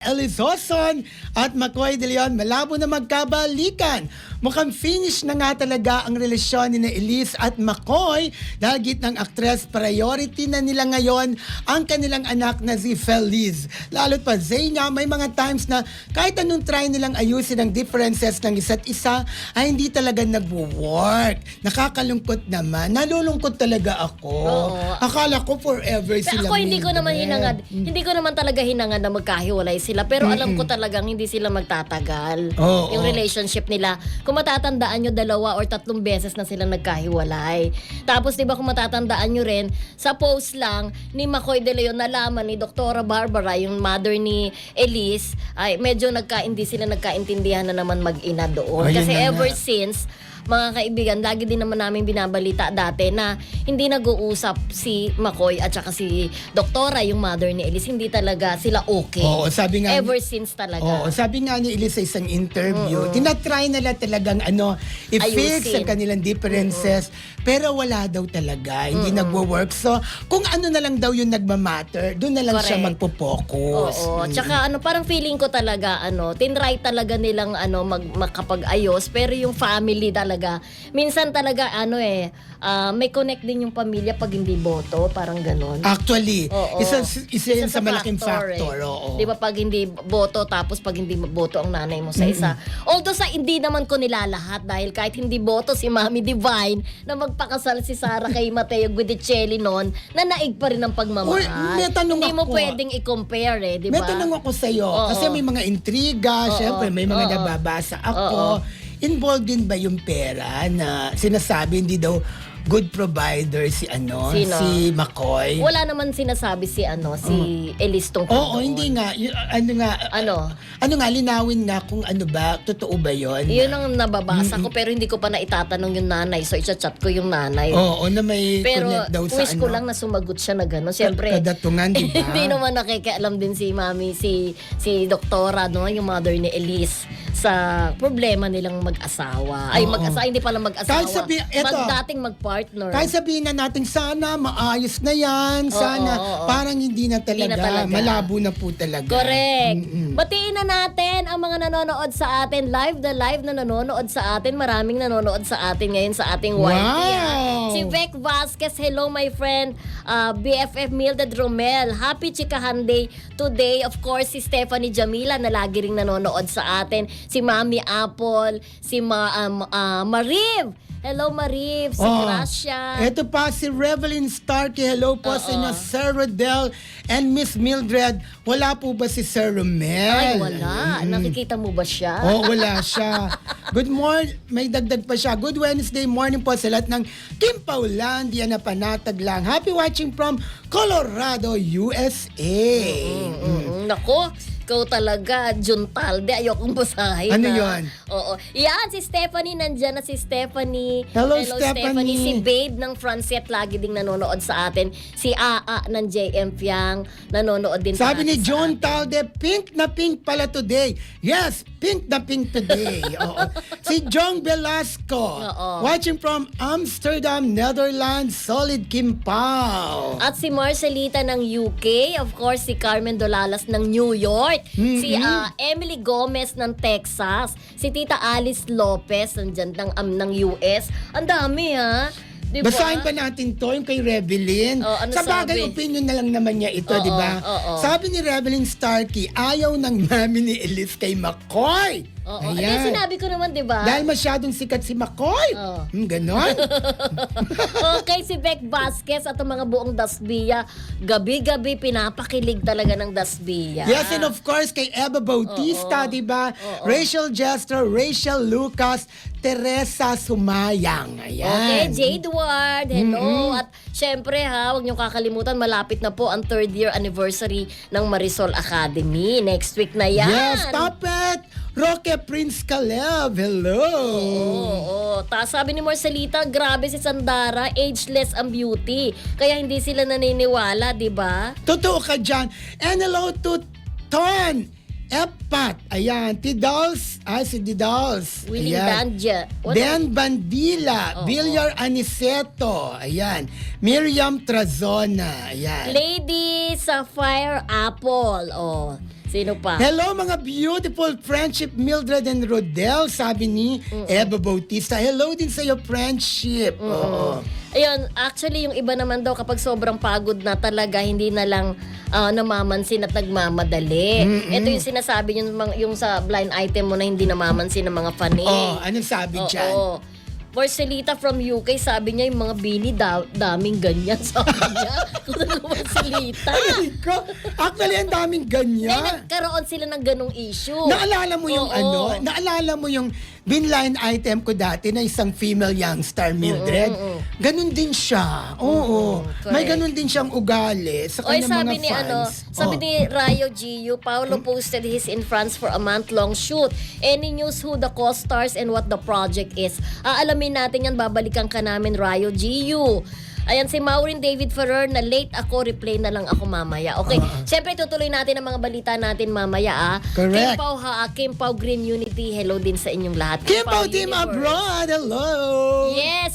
Elizoson at Makoy De Leon malabo na magkabalikan. Mukhang finish na nga talaga ang relasyon ni Elise at Makoy dahil gitnang actress, priority na nila ngayon ang kanilang anak na si Feliz. Lalo't pa Zay nga, may mga times na kahit anong try nilang ayusin ang differences ng isa't isa ay hindi talaga nagwo-work. Nakakalungkot naman. Nalulungkot talaga ako. Oo. Akala ko forever sila. Ako hindi ko naman hinangad. Hindi ko naman talaga hinangad na magkahiwalay sila. Pero alam ko talagang hindi sila magtatagal. Oo. Yung relationship nila. Kung matatandaan nyo, 2 or 3 beses na sila nagkahiwalay. Tapos diba kung matatandaan nyo rin, sa post lang ni Makoy De Leon nalaman ni Dr. Barbara, yung mother ni Elise, ay medyo hindi sila nagkaintindihan na naman mag-ina doon. Ayun Kasi na ever nga. since, mga kaibigan, lagi din naman namin binabalita dati na hindi nag-uusap si Makoy at saka si Doktora, yung mother ni Elise. Hindi talaga sila okay. Oo, sabi nga Ever since talaga. Oo, sabi nga ni Elise sa isang interview, tinatry nila talagang i-fix ang Ayusin. kanilang differences, pero wala daw talaga, hindi nagwo-work. So, kung ano na lang daw yung nagmamatter, doon na lang siya Correct. magpo-focus. Oo. Tsaka parang feeling ko talaga, tinry talaga nilang makapag-ayos, pero yung family talaga, minsan talaga, may connect din yung pamilya pag hindi boto, parang ganon. Actually, Oo. isa yun sa malaking factor. Eh. Oo. Di ba pag hindi boto, tapos pag hindi boto ang nanay mo sa isa. Although hindi naman ko nilalahat dahil kahit hindi boto si Mami Divine na magpakasal si Sarah kay Mateo Guidicelli noon, nanaig pa rin ang pagmamahal. Uy, may tanong Hindi mo ako. pwedeng i-compare di May ba? tanong ako sa'yo, Oo. kasi may mga intriga, Oo. syempre may mga Oo. nababasa ako. Oo. Involved din ba yung pera na sinasabi hindi daw good provider si Sino? si Makoy? Wala naman sinasabi si Elise tungkol Oo, doon. hindi nga. Ano? Ano nga, linawin nga kung ano ba, totoo ba yun? Yun ang nababasa ko pero hindi ko pa na itatanong yung nanay. So i-chat ko yung nanay. Oo, na may Pero connect daw sa wish ko lang na sumagot siya na gano'n. Siyempre, kadatungan, di ba? hindi naman nakikialam din si Mami, si Doktora, yung mother ni Elise, sa problema nilang mag-asawa. Ay, Oo. hindi pala mag-asawa. Kahit Dating mag-partner. Kahit sabihin na natin, sana maayos na yan, sana, oo. parang hindi na Hindi na talaga, talaga. malabo na po talaga. Correct. Batiin na natin ang mga nanonood sa atin. Live na nanonood sa atin. Maraming nanonood sa atin ngayon sa ating YT. Wow! Si Vec Vasquez, hello my friend. BFF Mildred Romel, happy Chikahan Day today. Of course, si Stephanie Jamila na lagi ring nanonood sa atin. Si Mami Apple, si Mariv. Hello Mariv, si Gracia. Ito pa si Revelyn Starkey. Hello po sa inyo, Sir Rodel and Miss Mildred. Wala po ba si Sir Romel? Ay, wala. Nakikita mo ba siya? Oo, wala siya. Good morning. May dagdag pa siya. Good Wednesday morning po sa lahat ng Kim Paulandia na panatag lang. Happy watching from Colorado, USA. Nako, ikaw talaga, Juntalde. Ayokong basahin. Ano ha? yun? Oo. Yan, si Stephanie. Nandyan na si Stephanie. Hello, Stephanie. Si Babe ng Francet, lagi ding nanonood sa atin. Si Aa ng JM Fiang, nanonood din Sabi ni sa John atin. Talde, pink na pink pala today. Yes, pink na pink today. Oo. Si Jong Velasco, Oo. watching from Amsterdam, Netherlands, solid Kim Pao. At si Marcelita ng UK. Of course, si Carmen Dolalas ng New York. Si Emily Gomez ng Texas. Si Tita Alice Lopez nandyan ng US. Ang dami ha. Diba? Basahin pa natin to, yung kay Revelyn. Oh, ano Sa bagay, sabi? opinion na lang naman niya ito, Oo, di ba? oo. Sabi ni Revelyn Starkey, ayaw ng mami ni Elise kay Makoy. Oo. Ayan. Ay, sinabi ko naman, di ba? Dahil masyadong sikat si Makoy. Oo. Ganon. Okay, si Beck Vasquez at ang mga buong Dasbia, gabi-gabi pinapakilig talaga ng Dasbia. Yes, and of course, kay Eva Bautista, Oo. di ba? Oo. Rachel Jester, Rachel Lucas, Teresa Sumayang. Okay, Ayan. Jade Ward, hello. At syempre huwag niyong kakalimutan, malapit na po ang 3rd year anniversary ng Marisol Academy. Next week na yan. Yes, stop it! Roque Prince Caleb, hello! Oo. Sabi ni Marcelita, grabe si Sandara, ageless ang beauty. Kaya hindi sila naniniwala, di ba? Totoo ka dyan. And hello to Ton Epat. Ayan, Tidals. Si Didals. Willing Ayan. Danja. Dan Bandila, Villar Aniceto, ayan. Miriam Trazona, ayan. Lady Sapphire Apple, Sino pa? Hello mga beautiful friendship Mildred and Rodel, sabi ni Eva Bautista. Hello din sa iyo friendship. Oo. Ayun, actually yung iba naman daw kapag sobrang pagod na talaga, hindi na lang namamansin at nagmamadali. Ito yung sinasabi yung sa blind item mo na hindi namamansin ng mga fani. Oh, anong sabi dyan? Oo. Marcelita from UK, sabi niya yung mga bini daming ganyan, sabi niya. Kung ano Marcelita. Ay, ko. Actually, ang daming ganyan. Nagkaroon sila ng ganong issue. Naalala mo yung Oo. Naalala mo yung binline item ko dati na isang female youngstar, Mildred? Ganun din siya. Oo. May correct. ganun din siyang ugali sa Oy, kanyang sabi mga ni fans. sabi ni Rayo Gio, Paolo posted he's in France for a month-long shoot. Any news who the co-stars and what the project is? Aalamin natin yan, babalikan ka namin, Rayo Gio. Ayan, si Maureen David Ferrer na late ako, replay na lang ako mamaya. Okay, siyempre tutuloy natin ang mga balita natin mamaya. Correct. Kim Pao Green Unity, hello din sa inyong lahat. Kim Pao Pao Team Universe. Abroad, hello! Yes,